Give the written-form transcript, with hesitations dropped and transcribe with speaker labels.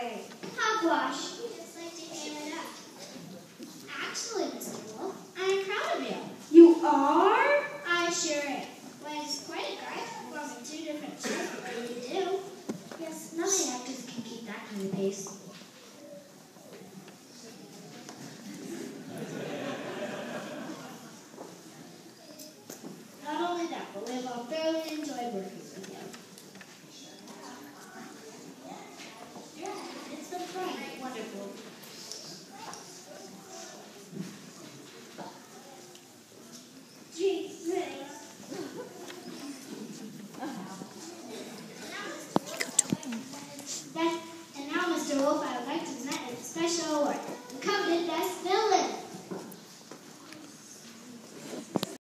Speaker 1: way.
Speaker 2: Hogwash. You just like to ham it up. Actually, Mr. Wolf, I'm proud of you.
Speaker 1: You are?
Speaker 2: I sure am. Well, it's quite a guy performing two different shows the way you do.
Speaker 1: Yes, none of the actors can keep that kind of pace.